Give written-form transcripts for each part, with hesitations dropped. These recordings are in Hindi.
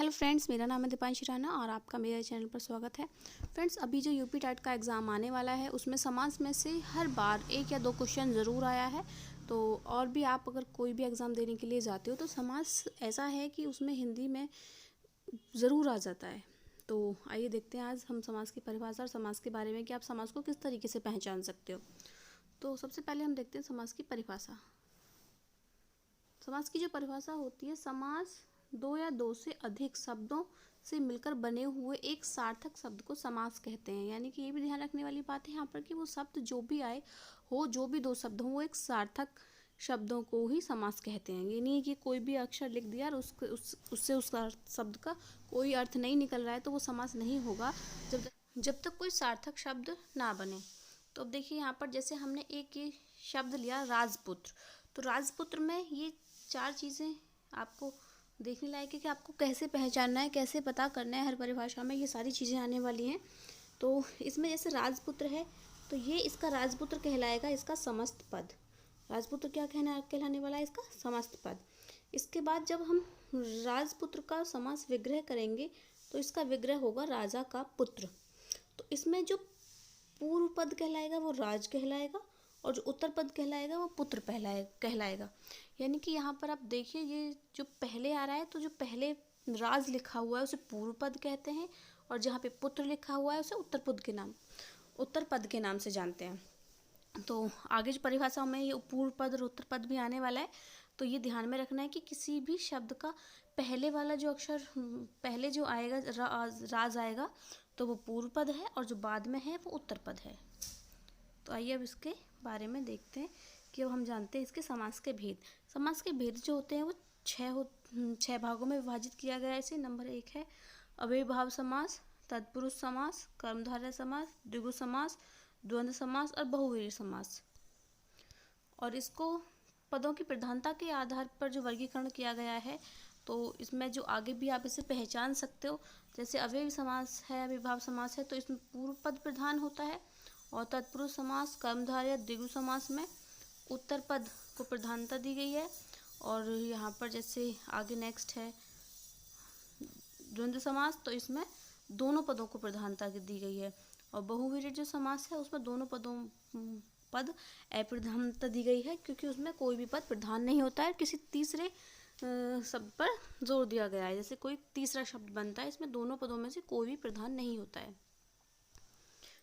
हेलो फ्रेंड्स, मेरा नाम है दीपांशी राणा और आपका मेरे चैनल पर स्वागत है। फ्रेंड्स, अभी जो यूपी टेट का एग्ज़ाम आने वाला है उसमें समाज में से हर बार एक या दो क्वेश्चन ज़रूर आया है। तो और भी आप अगर कोई भी एग्ज़ाम देने के लिए जाते हो तो समाज ऐसा है कि उसमें हिंदी में ज़रूर आ जाता है। तो आइए देखते हैं आज हम समाज की परिभाषा और समाज के बारे में कि आप समाज को किस तरीके से पहचान सकते हो। तो सबसे पहले हम देखते हैं समाज की परिभाषा। समाज की जो परिभाषा होती है, समाज दो या दो से अधिक शब्दों से मिलकर बने हुए एक सार्थक शब्द को समास कहते हैं। यानी कि ये भी ध्यान रखने वाली बात है यहाँ पर कि वो शब्द जो भी आए हो, जो भी दो शब्द हो, वो एक सार्थक शब्दों को ही समास कहते हैं। ये नहीं है कि कोई भी अक्षर लिख दिया और उससे उस शब्द का कोई अर्थ नहीं निकल रहा है तो वो समास नहीं होगा जब तक कोई सार्थक शब्द ना बने। तो अब देखिए यहाँ पर जैसे हमने एक ये शब्द लिया राजपुत्र, तो राजपुत्र में ये चार चीज़ें आपको देखने लायक है कि आपको कैसे पहचानना है, कैसे पता करना है। हर परिभाषा में ये सारी चीज़ें आने वाली हैं। तो इसमें जैसे राजपुत्र है तो ये इसका राजपुत्र कहलाएगा, इसका समस्त पद। राजपुत्र क्या कहलाने वाला है, इसका समस्त पद। इसके बाद जब हम राजपुत्र का समास विग्रह करेंगे तो इसका विग्रह होगा राजा का पुत्र। तो इसमें जो पूर्व पद कहलाएगा वो राज कहलाएगा और जो उत्तर पद कहलाएगा वो पुत्र कहलाएगा। यानी कि यहाँ पर आप देखिए ये जो पहले आ रहा है तो जो पहले राज लिखा हुआ है उसे पूर्व पद कहते हैं और जहाँ पे पुत्र लिखा हुआ है उसे उत्तर पद के नाम से जानते हैं। तो आगे जो परिभाषा में ये पूर्व पद और उत्तर पद भी आने वाला है। तो ये ध्यान में रखना है कि किसी भी शब्द का पहले वाला जो अक्षर पहले जो आएगा राज आएगा तो वो पूर्व पद है और जो बाद में है वो उत्तर पद है। तो आइए अब इसके बारे में देखते हैं कि अब हम जानते हैं इसके समास के भेद। समास के भेद जो होते हैं वो छह भागों में विभाजित किया गया है इसे। नंबर 1 है अव्ययीभाव समास, तत्पुरुष समास, कर्मधारय समास, द्विगु समास, द्वंद्व समास और बहुव्रीहि समास। और इसको पदों की प्रधानता के आधार पर जो वर्गीकरण किया गया है तो इसमें जो आगे भी आप इसे पहचान सकते हो। जैसे अव्ययी समास है, अव्ययीभाव समास है तो इसमें पूर्व पद प्रधान होता है और तत्पुरुष समास, कर्मधारय, द्विगु समास में उत्तर पद को प्रधानता दी गई है। और यहाँ पर जैसे आगे नेक्स्ट है द्वंद्व समास, तो इसमें दोनों पदों को प्रधानता दी गई है। और बहुव्रीहि जो समास है उसमें दोनों पद अप्रधानता दी गई है क्योंकि उसमें कोई भी पद प्रधान नहीं होता है, किसी तीसरे शब्द पर जोर दिया गया है। जैसे कोई तीसरा शब्द बनता है, इसमें दोनों पदों में से कोई भी प्रधान नहीं होता है।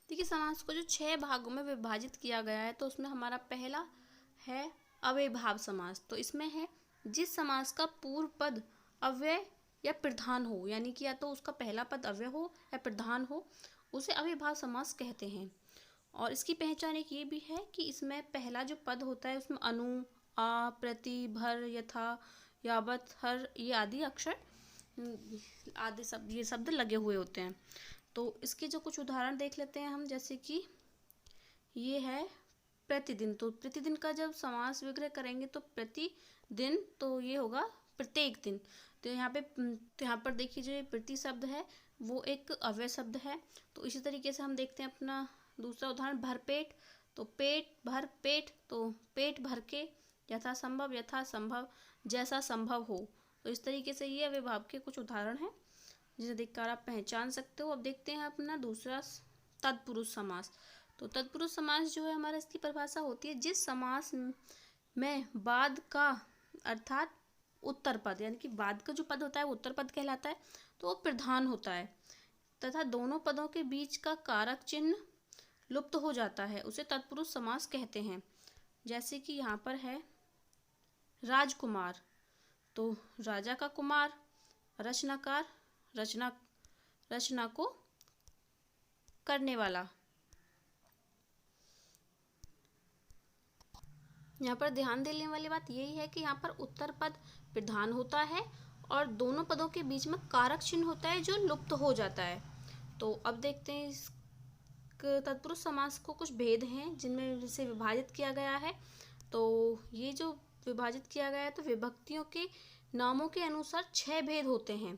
देखिए समास को जो 6 भागों में विभाजित किया गया है तो उसमें हमारा पहला है अव्ययीभाव समास। तो इसमें है जिस समास का पूर्व पद अव्यय या प्रधान हो, यानी कि या तो उसका पहला पद अव्यय हो या प्रधान हो, उसे अव्ययीभाव समास कहते हैं। और इसकी पहचान एक ये भी है कि इसमें पहला जो पद होता है उसमें अनु, आ, प्रति, भर, यथा, यावत, हर ये आदि अक्षर आदि ये शब्द लगे हुए होते हैं। तो इसके जो कुछ उदाहरण देख लेते हैं हम। जैसे कि ये है प्रतिदिन, तो प्रतिदिन का जब समास विग्रह करेंगे तो प्रतिदिन तो ये होगा प्रत्येक दिन। तो यहाँ पर देखिए जो प्रति शब्द है वो एक अव्यय शब्द है। तो इसी तरीके से हम देखते हैं अपना दूसरा उदाहरण भरपेट, तो पेट भर पेट, तो पेट भर के, यथा संभव, जैसा संभव हो। तो इस तरीके से ये अव्ययीभाव के कुछ उदाहरण हैं जिसे देखकर आप पहचान सकते हो। अब देखते हैं अपना दूसरा तत्पुरुष समास। तो तत्पुरुष समास जो है हमारा, इसकी परिभाषा होती है जिस समास में बाद का अर्थात उत्तर पद, यानी कि बाद का जो पद होता है वो उत्तर पद कहलाता है तो वो प्रधान होता है तथा दोनों पदों के बीच का कारक चिन्ह लुप्त हो जाता है, उसे तत्पुरुष समास कहते हैं। जैसे कि यहाँ पर है राजकुमार, तो राजा का कुमार, रचनाकार, रचना को करने वाला। यहाँ पर ध्यान देने वाली बात यही है कि यहाँ पर उत्तर पद प्रधान होता है और दोनों पदों के बीच में कारक चिन्ह होता है जो लुप्त हो जाता है। तो अब देखते हैं इस तत्पुरुष समास को कुछ भेद हैं जिनमें इसे विभाजित किया गया है। तो ये जो विभाजित किया गया है तो विभक्तियों के नामों के अनुसार 6 भेद होते हैं।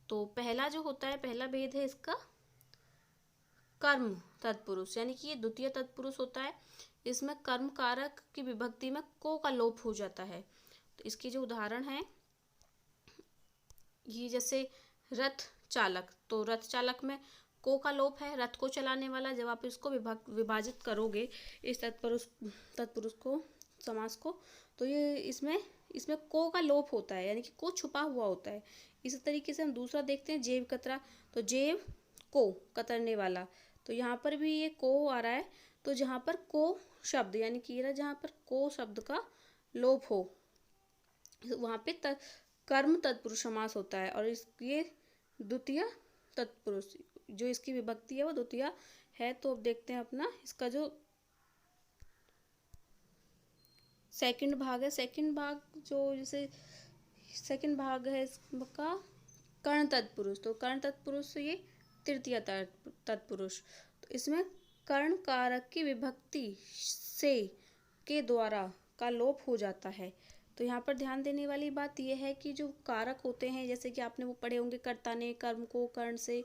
तो पहला जो होता है, पहला भेद है इसका कर्म तत्पुरुष, यानी कि ये द्वितीय तत्पुरुष होता है। इसमें कर्म कारक की विभक्ति में को का लोप हो जाता है। तो इसके जो उदाहरण हैं ये जैसे रथ चालक। तो रथ चालक में को का लोप है, रथ को चलाने वाला। जब आप इसको विभाजित करोगे इस तत्पुरुष को, समास को, तो ये इसमें इसमें को का लोप होता है, यानी कि को छुपा हुआ होता है। इसी तरीके से हम दूसरा देखते हैं, जेव कतरा। तो जेव को, कतरने वाला। तो यहाँ पर भी ये को आ रहा है। तो जहाँ पर को शब्द, यानी कि जहाँ पर को शब्द का लोप हो वहाँ पे कर्म तत्पुरुष समास होता है। और ये द्वितीय तत्पुरुष, जो इसकी विभक्ति है वो द्वितीय है। तो अब देखते हैं अपना इसका जो सेकंड भाग है, सेकंड भाग जो जैसे सेकंड भाग है इसका कर्ण तत्पुरुष। तो कर्ण तत्पुरुष से ये तृतीय तत्पुरुष। तो इसमें कर्ण कारक की विभक्ति से के द्वारा का लोप हो जाता है। तो यहाँ पर ध्यान देने वाली बात यह है कि जो कारक होते हैं, जैसे कि आपने वो पढ़े होंगे, कर्ता ने कर्म को कर्ण से,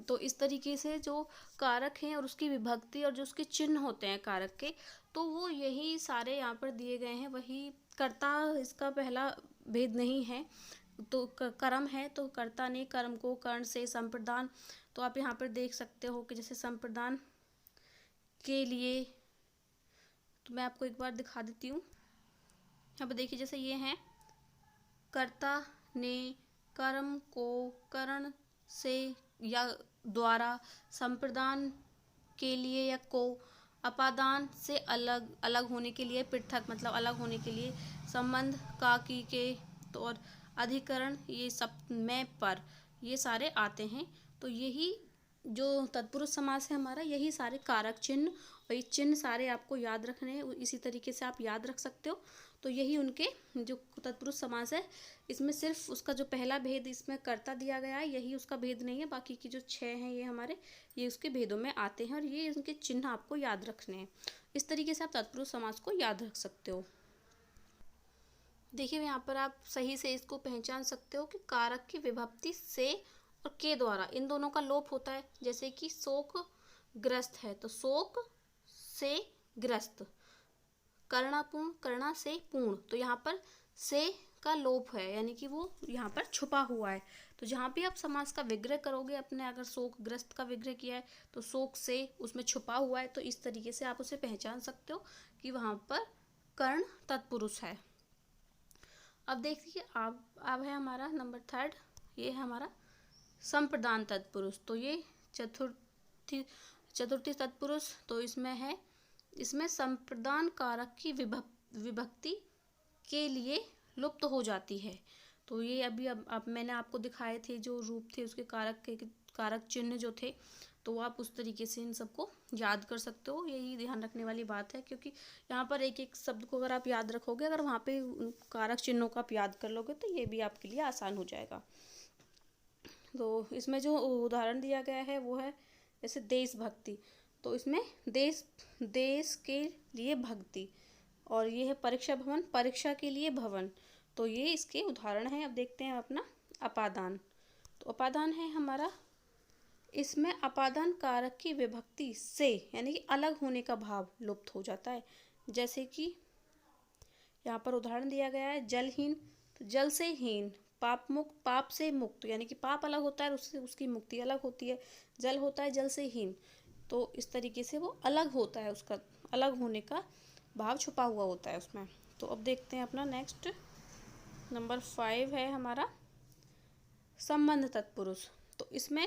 तो इस तरीके से जो कारक हैं और उसकी विभक्ति और जो उसके चिन्ह होते हैं कारक के, तो वो यही सारे यहाँ पर दिए गए हैं। वही कर्ता इसका पहला भेद नहीं है, तो कर्म है। तो कर्ता ने कर्म को कर्ण से, संप्रदान। तो आप यहाँ पर देख सकते हो कि जैसे संप्रदान के लिए, तो मैं आपको एक बार दिखा देती हूँ। यहाँ पर देखिए, जैसे ये हैं, कर्ता ने कर्म को कर्ण से या द्वारा, संप्रदान के लिए या को, अपादान से अलग, अलग होने के लिए, पृथक मतलब अलग होने के लिए, संबंध का की के, तो और अधिकरण, ये सब में पर, ये सारे आते हैं। तो यही जो तत्पुरुष समास है हमारा, यही सारे कारक चिन्ह और ये चिन्ह सारे आपको याद रखने हैं। इसी तरीके से आप याद रख सकते हो। तो यही उनके जो तत्पुरुष समास है, इसमें सिर्फ उसका जो पहला भेद इसमें कर्ता दिया गया है, यही उसका भेद नहीं है। बाकी की जो 6 हैं ये हमारे, ये उसके भेदों में आते हैं और ये उनके चिन्ह आपको याद रखने हैं। इस तरीके से आप तत्पुरुष समास को याद रख सकते हो। देखिए यहाँ पर आप सही से इसको पहचान सकते हो कि कारक की विभक्ति से और के द्वारा, इन दोनों का लोप होता है। जैसे कि शोक ग्रस्त है, तो शोक से ग्रस्त, कर्णापूर्ण, कर्णा से पूर्ण, तो यहाँ पर से का लोप है, यानी कि वो यहाँ पर छुपा हुआ है। तो जहाँ भी आप समास का विग्रह करोगे अपने, अगर शोक ग्रस्त का विग्रह किया है तो शोक से उसमें छुपा हुआ है, तो इस तरीके से आप उसे पहचान सकते हो कि वहाँ पर कर्ण तत्पुरुष है। अब देखिए, अब है हमारा नंबर 3, ये है हमारा संप्रदान तत्पुरुष। तो ये चतुर्थी तत्पुरुष। तो इसमें है, इसमें संप्रदान कारक की विभक्ति के लिए लुप्त हो जाती है। तो ये अभी अब मैंने आपको दिखाए थे जो रूप थे उसके कारक चिन्ह जो थे, तो आप उस तरीके से इन सबको याद कर सकते हो। यही ध्यान रखने वाली बात है, क्योंकि यहाँ पर एक एक शब्द को अगर आप याद रखोगे, अगर वहाँ पे कारक चिन्हों को आप याद कर लोगे, तो ये भी आपके लिए आसान हो जाएगा। तो इसमें जो उदाहरण दिया गया है वो है जैसे देशभक्ति। तो इसमें देश के लिए भक्ति, और ये है परीक्षा भवन, परीक्षा के लिए भवन। तो ये इसके उदाहरण हैं। अब देखते हैं अपना अपादान। तो अपादान है हमारा, इसमें अपादान कारक की विभक्ति से, यानी कि अलग होने का भाव लुप्त हो जाता है। जैसे कि यहाँ पर उदाहरण दिया गया है, जलहीन, तो जल से हीन, पाप मुक्त, पाप से मुक्त, यानी कि पाप अलग होता है, उससे उसकी मुक्ति अलग होती है। जल होता है जल से हीन, तो इस तरीके से वो अलग होता है, उसका अलग होने का भाव छुपा हुआ होता है उसमें। तो अब देखते हैं अपना नेक्स्ट नंबर 5 है हमारा संबंध तत्पुरुष। तो इसमें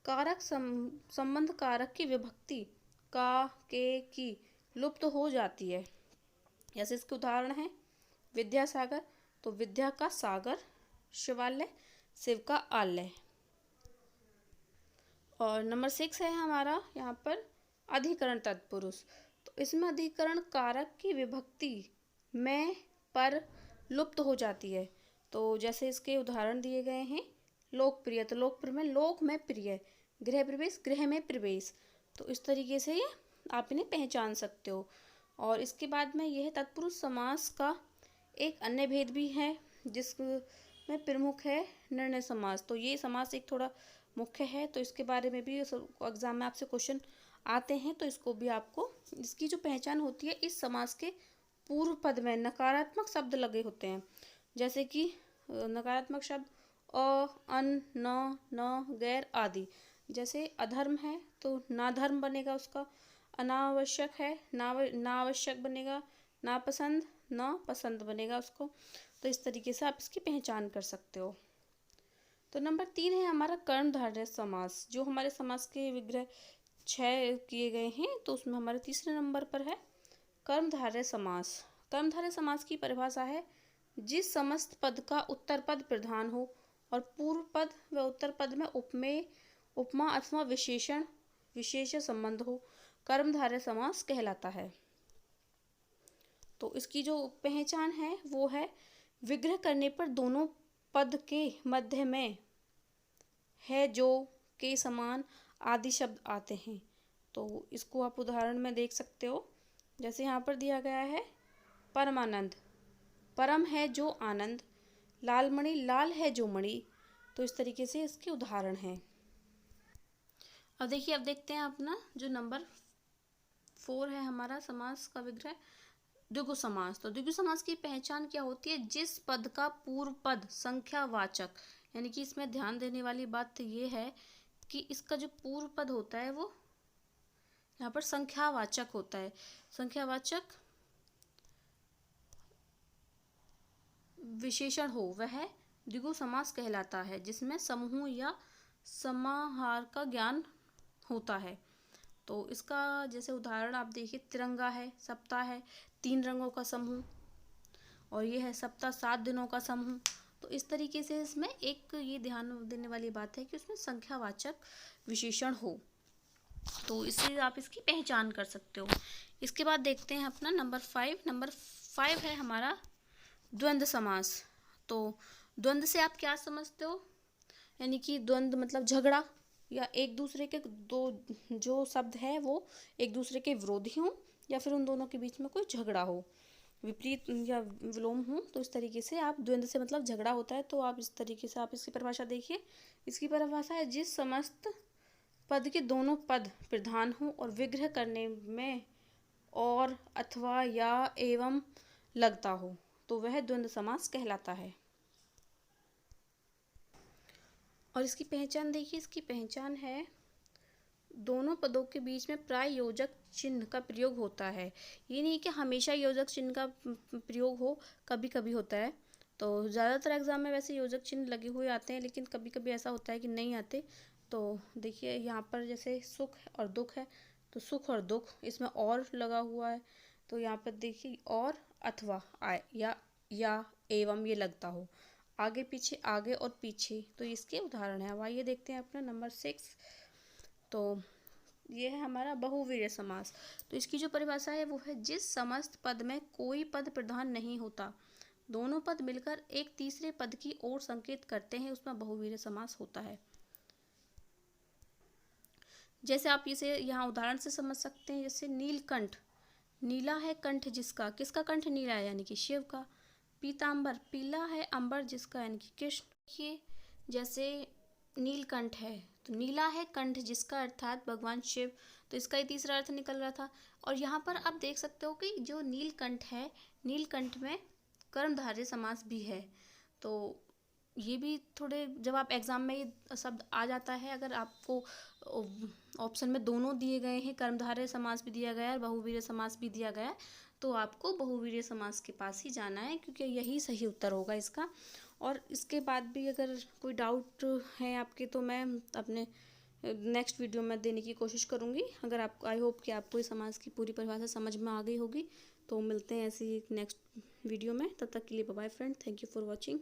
कारक संबंध कारक की विभक्ति का, के, की लुप्त हो जाती है। जैसे इसके उदाहरण है विद्यासागर, तो विद्या का सागर, शिवालय, शिव का आलय। और नंबर 6 है हमारा यहाँ पर अधिकरण तत्पुरुष। तो इसमें अधिकरण कारक की विभक्ति में पर लुप्त हो जाती है। तो जैसे इसके उदाहरण दिए गए हैं, लोकप्रिय, तो लोकप्रिय में लोक में प्रिय, गृह प्रवेश, गृह में प्रवेश। तो इस तरीके से ये आप इन्हें पहचान सकते हो। और इसके बाद में यह तत्पुरुष समास का एक अन्य भेद भी है, जिसमें प्रमुख है निर्णय समास। तो ये समास एक थोड़ा मुख्य है, तो इसके बारे में भी एग्जाम में आपसे क्वेश्चन आते हैं। तो इसको भी आपको, इसकी जो पहचान होती है, इस समास के पूर्व पद में नकारात्मक शब्द लगे होते हैं। जैसे कि नकारात्मक शब्द अन, न, न, गैर आदि। जैसे अधर्म है तो नाधर्म बनेगा उसका, अनावश्यक है नावश्यक बनेगा, नापसंद न पसंद बनेगा उसको। तो इस तरीके से आप इसकी पहचान कर सकते हो। तो नंबर 3 है हमारा कर्मधारय समास। जो हमारे समास के विग्रह 6 किए गए हैं, तो उसमें हमारे तीसरे नंबर पर है कर्मधारय समास। कर्मधारय समास की परिभाषा है जिस समस्त पद का उत्तर पद प्रधान हो और पूर्व पद व उत्तर पद में उपमेय, उपमा अथवा विशेषण विशेष संबंध हो, कर्मधारय समास कहलाता है। तो इसकी जो पहचान है वो है विग्रह करने पर दोनों पद के मध्य में है, जो, के समान आदि शब्द आते हैं। तो इसको आप उदाहरण में देख सकते हो। जैसे यहाँ पर दिया गया है परमानंद, परम है जो आनंद, लालमणि लाल है जो मणि। तो इस तरीके से इसके उदाहरण हैं। अब देखिए, अब देखते हैं अपना जो नंबर 4 है हमारा समास का विग्रह द्विगु समास। तो द्विगु समास की पहचान क्या होती है? जिस पद का पूर्व पद संख्यावाचक, यानी कि इसमें ध्यान देने वाली बात ये है कि इसका जो पूर्व पद होता है वो यहाँ पर संख्यावाचक होता है। संख्यावाचक विशेषण हो वह द्विगु समास कहलाता है, जिसमें समूह या समाहार का ज्ञान होता है। तो इसका जैसे उदाहरण आप देखिए, तिरंगा है, सप्ताह है 3 रंगों का समूह, और ये है सप्ताह 7 दिनों का समूह। तो इस तरीके से इसमें एक ये ध्यान देने वाली बात है कि उसमें संख्यावाचक विशेषण हो। तो इससे आप इसकी पहचान कर सकते हो। इसके बाद देखते हैं अपना नंबर 5। नंबर 5 है हमारा द्वंद्व समास। तो द्वंद्व से आप क्या समझते हो? यानी कि द्वंद्व मतलब झगड़ा, या एक दूसरे के दो जो शब्द है वो एक दूसरे के विरोधी हों, या फिर उन दोनों के बीच में कोई झगड़ा हो, विपरीत या विलोम हो। तो इस तरीके से आप द्वंद्व से मतलब झगड़ा होता है। तो आप इस तरीके से आप इसकी परिभाषा देखिए। इसकी परिभाषा है जिस समस्त पद के दोनों पद प्रधान हो और विग्रह करने में और अथवा या एवं लगता हो, तो वह द्वंद्व समास कहलाता है। और इसकी पहचान देखिए, इसकी पहचान है दोनों पदों के बीच में प्राय योजक चिन्ह का प्रयोग होता है। ये नहीं कि हमेशा योजक चिन्ह का प्रयोग हो, कभी कभी होता है। तो ज़्यादातर एग्जाम में वैसे योजक चिन्ह लगे हुए आते हैं, लेकिन कभी कभी ऐसा होता है कि नहीं आते। तो देखिए यहाँ पर जैसे सुख और दुख है, तो सुख और दुख इसमें और लगा हुआ है। तो यहाँ पर देखिए और अथवा आय या एवं ये लगता हो, आगे पीछे आगे और पीछे। तो इसके उदाहरण है। अब आइए देखते हैं अपना नंबर 6। तो ये है हमारा बहुवीर्य समास। तो इसकी जो परिभाषा है वो है जिस समस्त पद में कोई पद प्रधान नहीं होता, दोनों पद मिलकर एक तीसरे पद की ओर संकेत करते हैं, उसमें बहुवीर्य समास होता है। जैसे आप इसे यहाँ उदाहरण से समझ सकते हैं। जैसे नीलकंठ, नीला है कंठ जिसका, किसका कंठ नीला है यानी कि शिव का। पीतांबर, पीला है अंबर जिसका, यानी कि कृष्ण। ये जैसे नीलकंठ है तो नीला है कंठ जिसका अर्थात भगवान शिव। तो इसका ही तीसरा अर्थ निकल रहा था। और यहाँ पर आप देख सकते हो कि जो नीलकंठ है, नीलकंठ में कर्मधारय समास भी है। तो ये भी थोड़े, जब आप एग्जाम में ये शब्द आ जाता है, अगर आपको ऑप्शन में दोनों दिए गए हैं, कर्मधारय समास भी दिया गया है और बहुवीर्य समास भी दिया गया है, तो आपको बहुवीर्य समास के पास ही जाना है, क्योंकि यही सही उत्तर होगा इसका। और इसके बाद भी अगर कोई डाउट है आपके, तो मैं अपने नेक्स्ट वीडियो में देने की कोशिश करूँगी। अगर आपको, आई होप कि आपको इस समास की पूरी परिभाषा समझ में आ गई होगी। तो मिलते हैं ऐसी नेक्स्ट वीडियो में। तब तक के लिए bye bye friend, thank you for watching.